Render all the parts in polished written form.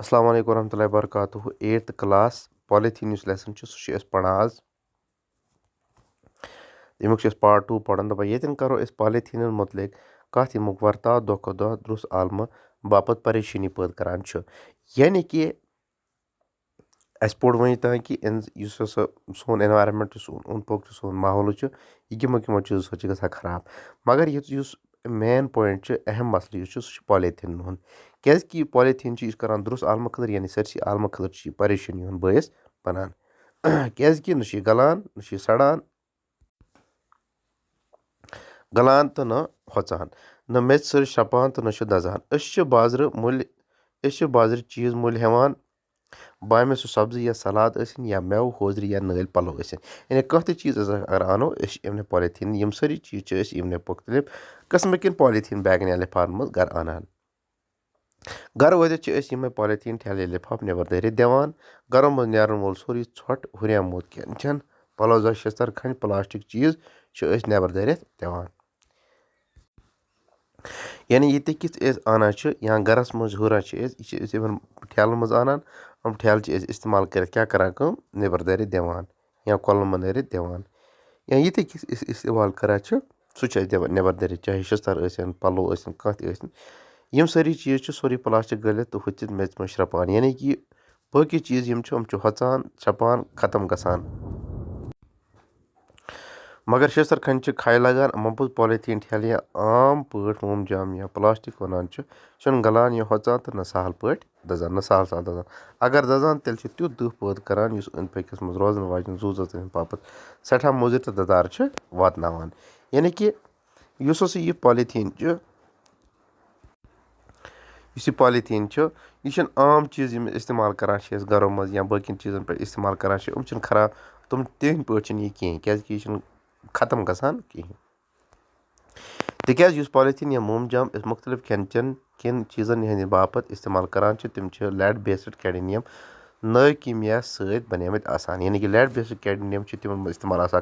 السلام علیکم ورحمۃ اللہ وبرکاتہ 8th کلاس پالیتھیٖن یُس لیسن چھُ سُہ چھِ أسۍ پران آز ییٚمیُک چھِ أسۍ پارٹ 2 پران دَپان ییٚتٮ۪ن کَرو أسۍ پالیتھیٖنَن مُتعلق کَتھ ییٚمیُک ورتاو دۄہ کھۄتہٕ دۄہ درُس عالمہٕ باپتھ پریشٲنی پٲدٕ کران چھُ یعنی کہِ اَسہِ پوٚر وٕنیُک تام کہِ یُس ہسا سون اٮ۪نوارمٮ۪نٛٹ چھُ سون اوٚنٛد پوٚک چھُ سون ماحول چھُ یہِ کِمو چیٖزو سۭتۍ چھُ گژھان خراب مگر یُس مین پویِنٛٹ چھُ اہم مسلہٕ یُس چھُ سُہ چھُ پالیتھیٖنن ہُنٛد کیٛازِکہِ یہِ پالیتھیٖن چھُ یہِ چھُ کران درُس عالمہٕ خٲطرٕ یعنی سٲرسٕے عالمہٕ خٲطرٕ چھُ یہِ پریشٲنی ہُنٛد بٲعث بنان کیٛازِکہِ نہ چھُ یہِ گلان نہ چھُ یہِ سڑان گلان تہٕ نہ ہۄژان نہ میٚژِ سۭتۍ شرٛپان تہٕ نہ چھُ دزان أسۍ چھِ بازرٕ چیٖز مٔلۍ ہٮ۪وان بامہِ سُہ سبزی یا سلاد ٲسِنۍ یا مٮ۪وٕ ہوزرِ یا نٲلۍ پَلو ٲسِنۍ یعنی کانٛہہ تہِ چیٖز اگر اَنو أسۍ چھِ یِمنٕے پالیتھیٖن یِم سٲری چیٖز چھِ أسۍ یِمنٕے مختلف قٕسمٕکٮ۪ن پالیتھیٖن بیگن یا لِفافن منٛز گرٕ اَنان گرٕ وٲتِتھ چھِ أسۍ یِمے پالیتھیٖن ٹھیلہٕ یا لِفاف نٮ۪بر دٲرِتھ دِوان گرو منٛز نیرن وول سورُے ژھۄٹھ ہُریومُت کھٮ۪ن چٮ۪ن پَلو شِستر کھنٛج پلاسٹِک چیٖز چھِ أسۍ نٮ۪بر دٲرِتھ دِوان یعنی یہِ تہِ کِتھ أسۍ اَنان چھِ یا گرس منٛز ہُران چھِ أسۍ یہِ چھِ أسۍ یِمن ٹھیلن منٛز اَنان یِم ٹھیلہٕ چھِ أسۍ اِستعمال کٔرِتھ کیٛاہ کران کٲم نٮ۪بر دٲرِتھ دِوان یا کۄلن منٛز دٲرِتھ دِوان یا یہِ تہِ کِتھ أسۍ اِستعمال کران چھِ سُہ چھِ أسۍ دِوان نٮ۪بر دٲرِتھ چاہے شِستر ٲسِنۍ پَلو ٲسِنۍ کانٛہہ تہِ ٲسِنۍ یِم سٲری چیٖز چھِ سورُے پلاسٹِک گٔلِتھ تہٕ ہُتِتھ میٚژِ منٛز شرٛپان یعنی کہِ باقٕے چیٖز یِم چھِ یِم چھِ ہۄژان شرٛپان ختم گژھان مگر شِستر کھنٛجہِ چھِ کھَے لگان موٚمبوٗز پالیتھیٖن ٹھیلہٕ یا عام پٲٹھۍ مومجام یا پلاسٹِک وَنان چھُنہٕ گلان یا ہۄژان تہٕ نہ سہل پٲٹھۍ دزان نہ سہل دزان اگر دزان تیٚلہِ چھُ تیُتھ دٕہ پٲدٕ کران یُس أنٛدۍ پٔکِس منٛز روزن واجٮ۪ن زُو زٲژن ہٕنٛدِ باپتھ سٮ۪ٹھاہ مُضِر تہٕ دَدار چھِ واتناوان یعنی کہِ یُس ہسا یہِ پالیتھیٖن چھُ یہِ چھُنہٕ عام چیٖز یِم اِستعمال کران چھِ أسۍ گرو منٛز یا باقین چیٖزن پٮ۪ٹھ اِستعمال کران چھِ یِم چھِنہٕ خراب تِم تِہنٛدۍ پٲٹھۍ چھِنہٕ یہِ کینٛہہ کیٛازِ کہِ یہِ چھُنہٕ ختم گژھان کِہیٖنۍ تِکیٛازِ یُس پالیتھیٖن یا مومجام أسۍ مُختٔلِف کھٮ۪ن چٮ۪ن کٮ۪ن چیٖزن ہٕنٛدِ باپتھ اِستعمال کران چھِ تِم چھِ لیڈ بیسٕڈ کیڈمِیم نٔوۍ کیٖمیا سۭتۍ بنیمٕتۍ آسان یعنی کہِ لیڈ بیسٕڈ کیڈمِیم چھِ تِمن منٛز اِستعمال آسان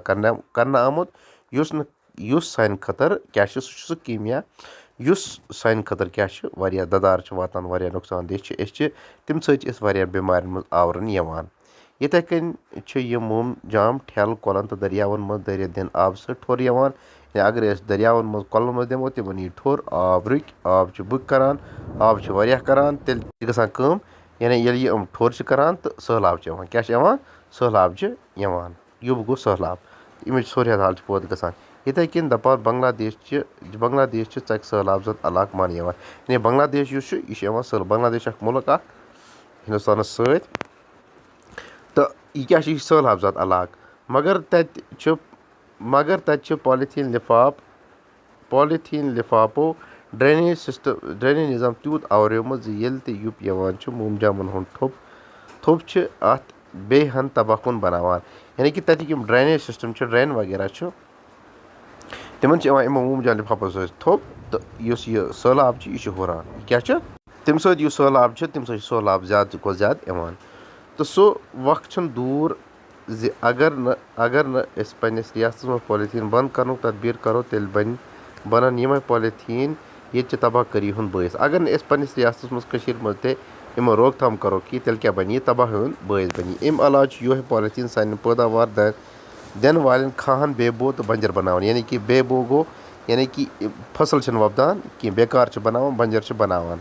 کرنہٕ آمُت یُس سانہِ خٲطرٕ کیاہ چھُ سُہ چھُ سُہ کیٖمیا یُس سانہِ خٲطرٕ کیاہ چھُ واریاہ دَدار چھُ واتان واریاہ نۄقصان دہ چھِ أسۍ چھِ تَمہِ سۭتۍ چھِ أسۍ واریاہ بٮ۪مارٮ۪ن منٛز آورن یِوان یِتھٕے کٔنۍ چھِ یِم مومجام ٹھیلہٕ کۄلن تہٕ دٔریاون منٛز دٲرِتھ دِنہٕ آبہٕ سۭتۍ ٹھوٚر یِوان یا اگر أسۍ دٔریاون منٛز کۄلن منٛز دِمو تِمن یی ٹھوٚر آب رُکہِ آب چھُ بُک کران آب چھِ واریاہ کران تیٚلہِ چھِ گژھان کٲم یعنی ییٚلہِ یہِ یِم ٹھوٚر چھِ کران تہٕ سہلاب چھِ یِوان کیاہ چھِ یِوان سہلاب چھِ یِوان یُبہٕ گوٚو سہلاب اَمِچ صوٗرت حال چھِ پٲدٕ گژھان یِتھٕے کٔنۍ دَپان بنگلادیش چھِ ژَکہِ سہلاب زد علاقہٕ ماننہٕ یِوان یعنی بنگلادیش یُس چھُ یہِ چھُ یِوان سہلاب بنگلادیش چھُ اکھ مُلک اکھ ہندوستانس سۭتۍ تہٕ یہِ کیاہ چھُ یہِ چھُ سہلاب زد علاقہٕ مگر تَتہِ چھِ پالیتھیٖن لِفافو ڈرٛینیج نظام تیوٗت آوریومُت زِ ییٚلہِ تہِ یُپ یِوان چھُ مومجامن ہُنٛد تھوٚپ چھِ اَتھ بیٚیہِ ہن تباہ کُن بناوان یعنی کہِ تَتِکۍ یِم ڈرٛینیج سِسٹم چھِ ڈرٛین وغیرہ چھُ تِمن چھِ یِوان یِمو مومجام لِفافو سۭتۍ تھوٚپ تہٕ یُس یہِ سہلاب چھُ یہِ چھُ ہُران یہِ کیاہ چھُ تَمہِ سۭتۍ یُس سہلاب چھُ تَمہِ سۭتۍ چھُ سہلاب زیادٕ کھۄتہٕ زیادٕ یِوان تہٕ سُہ وقت چھُنہٕ دوٗر زِ اگر نہٕ أسۍ پنٕنِس رِیاستس منٛز پالیتھیٖن بنٛد کرنُک تدبیٖر کرو تیٚلہِ بنن یِمے پالیتھیٖن ییٚتہِ چہِ تباہ کٲری ہُنٛد بٲعث اگر نہٕ أسۍ پنٕنِس رِیاستس منٛز کٔشیٖر منٛز تہِ یِمن روک تھام کرو کینٛہہ تیٚلہِ کیاہ بنہِ یہِ تباہ ہُنٛد بٲعث بنہِ یہِ اَمہِ علاوٕ چھُ یِہوے پالیتھیٖن سانہِ پٲداوار دِنہٕ والٮ۪ن کھاہن بے بو تہٕ بنجر بناوان یعنی کہِ بے بو گوٚو یعنی کہِ فصل چھِنہٕ وۄپدان کینٛہہ بیکار چھِ بناوان بنجر چھِ بناوان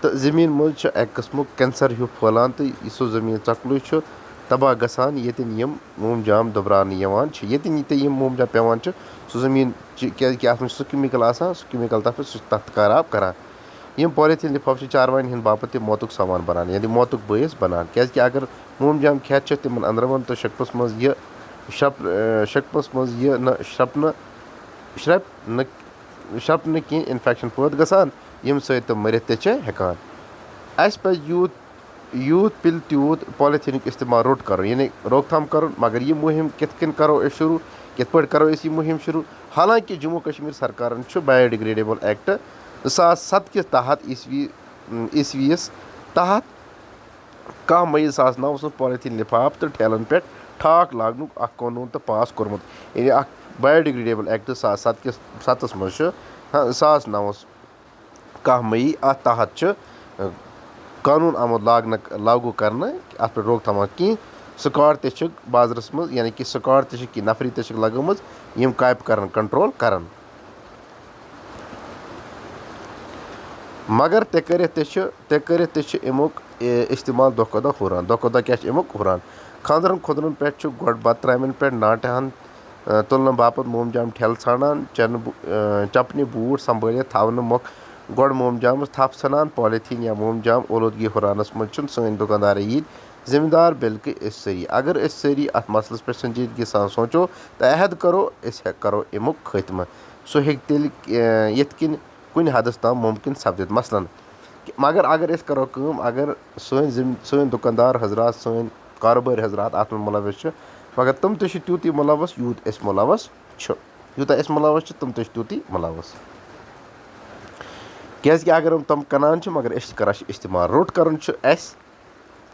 تہٕ زٔمیٖن منٛز چھُ اکہِ قٕسمُک کینسر ہیوٗ پھٔہلان تہٕ سُہ زٔمیٖن ژۄکلُے چھُ تباہ گژھان ییٚتٮ۪ن یِم مومجام دُبراونہٕ یِوان چھِ ییٚتٮ۪ن تہِ یِم مومجام پیٚوان چھِ سُہ زٔمیٖن چھِ کیازِ کہِ اَتھ منٛز چھُ سُہ کیمِکل آسان سُہ کیمِکل تَتھ منٛز سُہ چھُ تتھ خراب کران یِم پالیتھیٖن لِفاف چھِ چاروایَن ہٕنٛدِ باپتھ تہِ موتُک سامان بنان یعنی موتُک بٲعث بنان کیازِ کہِ اگر مومجام کھٮ۪تھ چھِ تِمن أنٛدرمن تہٕ شِکمس منٛز یہِ نہٕ شرٛپنہٕ کینٛہہ اِنفیکشن پٲدٕ گژھان ییٚمہِ سۭتۍ تِم مٔرِتھ تہِ چھِ ہٮ۪کان اَسہِ پزِ یوٗت پِلہِ تیوٗت پالیتھیٖنُک اِستعمال روٚٹ کرُن یعنی روک تھام کرُن مگر یہِ مُہِم کِتھ کٔنۍ کرو أسۍ شروٗع کِتھ پٲٹھۍ کرو أسۍ یہِ مُہِم شروٗع حالانکہِ جموں کشمیٖر سرکارن چھُ بایوڈِگریڈیبٕل ایکٹ 2007 کِس تحت عیسویس تحت 10 مئی 2009 اوس پالیتھیٖن لِفاف تہٕ ٹھیلن پٮ۪ٹھ ٹھاک لاگنُک اکھ قونوٗن تہٕ پاس کوٚرمُت یعنی اکھ بایوڈِگریڈیبٕل ایکٹ 2007 منٛز چھُ 2009 10 مئی اَتھ تحت چھُ قانوٗن آمُت لاگوٗ کرنہٕ اَتھ پٮ۪ٹھ روک تھاما کینٛہہ سٕکاڈ تہِ چھِکھ بازرَس منٛز یعنی کہِ سٕکاڈ تہِ چھِ کینٛہہ نفری تہِ چھِکھ لگٲمٕژ یِم کاپہِ کران کنٹرول کران مگر تہِ کٔرِتھ تہِ چھِ اَمیُک اِستعمال دۄہ کھۄتہٕ دۄہ ہُران کیٛاہ چھِ اَمیُک ہُران خانٛدرَن خۄنٛدرَن پٮ۪ٹھ چھُ گۄڈٕ بَتہٕ ترامٮ۪ن پٮ۪ٹھ ناٹہِ ہن تُلنہٕ باپتھ مومجام ٹھیلہٕ ژھانڈان چَپنہِ بوٗٹھ سنبھٲلِتھ تھاونہٕ مۄکھ گۄڈٕ مومجامَس تھپھ ژھٕنان پالیتھیٖن یا مومجام اولوٗدگی ہُراونَس منٛز چھِنہٕ سٲنۍ دُکاندار ییٚتۍ ذِمہٕ دار بلکہِ أسۍ سٲری اگر أسۍ سٲری اَتھ مسلَس پٮ۪ٹھ سنجیٖدگی سان سونٛچو تہٕ عہد کرو أسۍ کرو اَمیُک خٲتمہٕ سُہ ہیٚکہِ تیٚلہِ یِتھ کٔنۍ کُنہِ حدس تام مُمکِن سپدِتھ مثلاً مگر اگر أسۍ کرو کٲم اگر سٲنۍ دُکاندار حضرات سٲنۍ کاروبٲرۍ حضرات اَتھ منٛز مُلوث چھِ مگر تِم تہِ چھِ تیوٗتٕے مُلوث یوٗت أسۍ مُلوث چھِ یوٗتاہ أسۍ مُلوث چھِ تِم تہِ چھِ تیوٗتٕے مُلوث کیٛازِکہِ اگر یِم تِم کٕنان چھِ مگر أسۍ چھِ کران چھِ اِستعمال روٚٹ کَرُن چھُ اَسہِ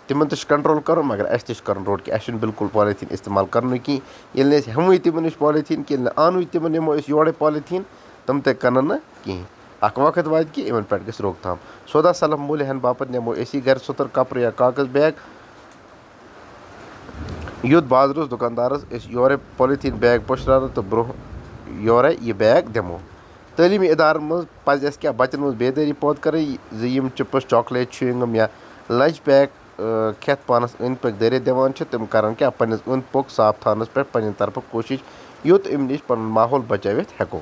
تِمن تہِ چھُ کنٹرول کرُن مگر اَسہِ تہِ چھُ کرُن روٚٹ کہِ اَسہِ چھُنہٕ بِلکُل پالیتھیٖن اِستعمال کرنُے کینٛہہ ییٚلہِ نہٕ أسۍ ہٮ۪موٕے تِمن نِش پالیتھیٖن کینٛہہ ییٚلہِ نہٕ آنوٕے تِمن نِمو أسۍ یورے پالیتھیٖن تِم تہِ کٕنن نہٕ کِہیٖنۍ اکھ وقت واتہِ کہِ یِمن پٮ۪ٹھ گژھِ روک تھام سودا سلف موٗلہِ ہٮ۪نہٕ باپتھ نِمو أسی گرِ سُتر کپرٕ یا کاغذ بیگ یُتھ بازرَس دُکاندارس أسۍ یورے پالیتھیٖن بیگ پٔشراونہٕ تہٕ برونٛہہ یورے یہِ بیگ دِمو تعلیٖمی اِدارن منٛز پزِ اَسہِ کیٛاہ بچن منٛز بیدٲری پٲدٕ کرٕنۍ زِ یِم چِپٕس چاکلیٹ چُوِنٛگم یا لنچ پیک کھٮ۪تھ پانس أنٛدۍ پٔکۍ دٲرِتھ دِوان چھِ تِم کرن کیٛاہ پننِس أنٛدۍ پوٚک صاف تھاونس پٮ۪ٹھ پننہِ طرفہٕ کوٗشِش یُتھ اَمہِ نِش پنُن ماحول بچٲوِتھ ہٮ۪کو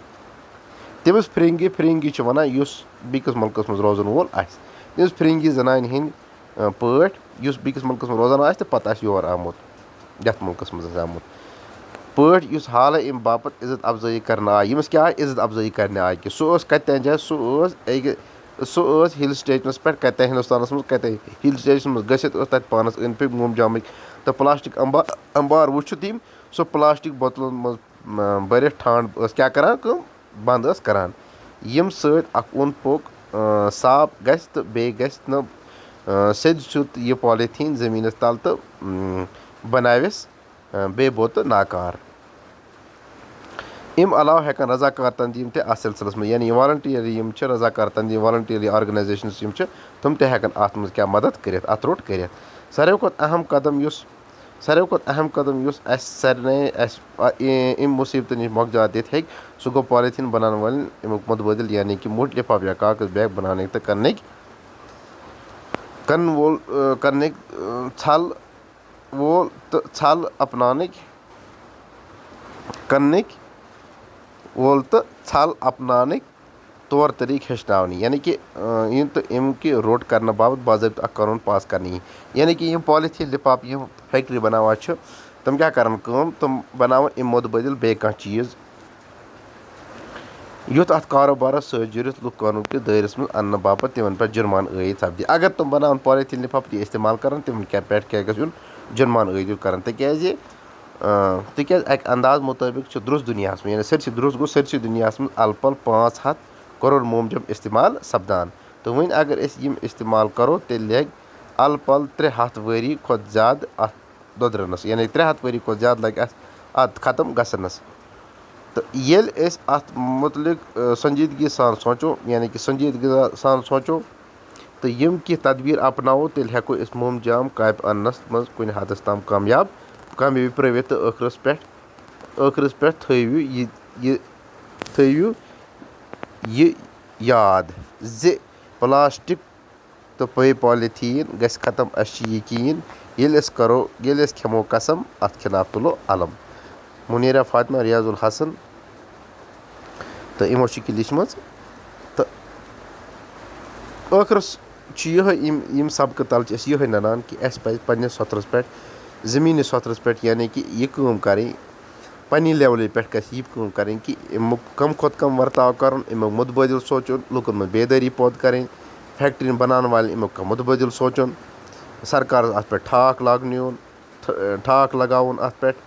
تٔمِس فرنگی چھِ ونان یُس بیٚکِس مُلکس منٛز روزن وول آسہِ تٔمِس فرنگی زنانہِ ہٕنٛدۍ پٲٹھۍ یُس بیٚکِس مُلکس منٛز روزان آسہِ تہٕ پتہٕ آسہِ یور آمُت یتھ مُلکس منٛز آسہِ آمُت پٲٹھۍ یُس حالے اَمہِ باپتھ عزت افضٲیی کرنہٕ آیہِ ییٚمِس کیٛاہ آیہِ عزت افضٲیی کرنہٕ آیہِ کہِ سُہ ٲس کتہِ جایہِ سُہ ٲس ہِل سٹیشنس پٮ۪ٹھ کتہِ ہندوستانس منٛز کتہِ ہِل سٹیشنس منٛز گٔژھِتھ ٲس تتہِ پانس أنٛدۍ پٔکۍ مومجامٕکۍ تہٕ پلاسٹِک امبار وٕچھِتھ یِم سُہ پلاسٹِک بوتلن منٛز بٔرِتھ ٹھانٛڈ ٲس کیٛاہ کران کٲم بنٛد ٲس کران ییٚمہِ سۭتۍ اکھ اوٚنٛد پوٚک صاف گژھِ تہٕ بیٚیہِ گژھِ نہٕ سیٚدِ سیوٚد یہِ پالیتھیٖن زٔمیٖنس تل تہٕ بناوٮ۪س بے بوتہٕ ناکار اَمہِ علاوٕ ہٮ۪کن رضاکار تنظیٖم تہِ اَتھ سلسلس منٛز یعنی رَزاکار یِم چھِ رضاکار تنظیٖم والنٹری آرگنایزیشنٕز یِم چھِ تِم تہِ ہٮ۪کن اَتھ منٛز کیٛاہ مدد کٔرِتھ اَتھ روٚٹ کٔرِتھ ساروی کھۄتہٕ اہم قدم یُس اَسہِ سارنٕے اَمہِ مُصیٖبتہٕ نِش مۄکجات دِتھ ہیٚکہِ سُہ گوٚو پالیتھیٖن بناون والٮ۪ن اَمیُک مُتبٲدِل یعنی کہِ موٚٹۍ لِفاف یا کاغذ بیگ بناونٕکۍ تہٕ کٕننٕکۍ ژھل وول تہٕ ژھل اپناونٕکۍ طور طٔریٖقہٕ ہیٚچھناونہٕ یعنی کہِ تہٕ اَمہِ کہِ روٚٹ کرنہٕ باپتھ باضٲبطہٕ اکھ قانوٗن پاس کرنہٕ یِنۍ یعنی کہِ یِم پالیتھیٖن لِفاف یِم فیکٹری بناوان چھِ تِم کیٛاہ کران کٲم تِم بناوان اَمہِ مُتبٲدِل بیٚیہِ کانٛہہ چیٖز یُتھ اَتھ کاروبارس سۭتۍ جُرِتھ لُکھ قونوٗن کِس دٲیرس منٛز اننہٕ باپتھ تِمن پٮ۪ٹھ جُرمانہٕ عٲید سپدِ اگر تِم بناوان پالیتھیٖن لِفاف تہِ استعمال کران تِمن پٮ۪ٹھ کیٛاہ گژھِ یُن جُرمانہٕ عٲید کران تِکیٛازِ اَکہِ انداز مُطٲبِق چھُ درٛوٚس دُنیاہس منٛز یعنی سٲرسٕے درٛوٚس گوٚو سٲرسٕے دُنیاہس منٛز الہٕ پل 500 کَرور مومجام استعمال سپدان تہٕ وۄنۍ اگر أسۍ یِم استعمال کرو تیٚلہِ لگہِ الہٕ پل 300 ؤری کھۄتہٕ زیادٕ اَتھ دۄدرنس یعنی 300 ؤری کھۄتہٕ زیادٕ لگہِ اَتھ ختم گژھنس تہٕ ییٚلہِ أسۍ اَتھ مُتعلِق سنجیٖدگی سان سونٛچو یعنی کہِ سنجیٖدگی سان سونٛچو تہٕ یِم کینٛہہ تدبیٖر اپناوو تیٚلہِ ہٮ۪کو أسۍ مومجام کاپہِ اننس منٛز کُنہِ حدس تام کامیٲبی پرٲوِتھ تہٕ ٲخرس پٮ۪ٹھ تھٲیِو یہِ یاد زِ پلاسٹِک تہٕ پالیتھیٖن گژھِ ختم اَسہِ چھِ یقیٖن ییٚلہِ أسۍ کھٮ۪مو قسم اَتھ خِلاف تُلو علم مُنیٖرا فاطمہ ریاض الحسن تہٕ یِمو چھِ کہِ لیٖچھمٕژ تہٕ ٲخرس چھُ یِہوے یِم سبقہٕ تل چھِ أسۍ یِہوے ننان کہِ اَسہِ پزِ پننِس سۄتھرس پٮ۪ٹھ زٔمیٖنی سۄتھرس پٮ۪ٹھ یعنی کہِ یہِ کٲم کرٕنۍ پننہِ لیولہِ پٮ۪ٹھ گژھِ یہِ کٲم کرٕنۍ کہِ اَمیُک کم کھۄتہٕ کم ورتاو کرُن اَمیُک مُتبٲدِل سونٛچُن لُکن منٛز بیدٲری پٲدٕ کرٕنۍ فیکٹرین بناون والٮ۪ن اَمیُک مُتبٲدِل سونٛچُن سرکارس اَتھ پٮ۪ٹھ ٹھاکھ لگاوُن اَتھ پٮ۪ٹھ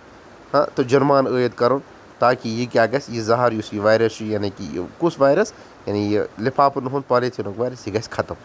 تہٕ جُرمانہٕ عٲید کرُن تاکہِ یہِ کیٛاہ گژھِ یہِ زہر یُس یہِ وایرس چھُ یعنی کہِ یہِ کُس وایرس یعنی یہِ لِفافن ہُنٛد پالیتھیٖنُک وایرس یہِ گژھِ ختم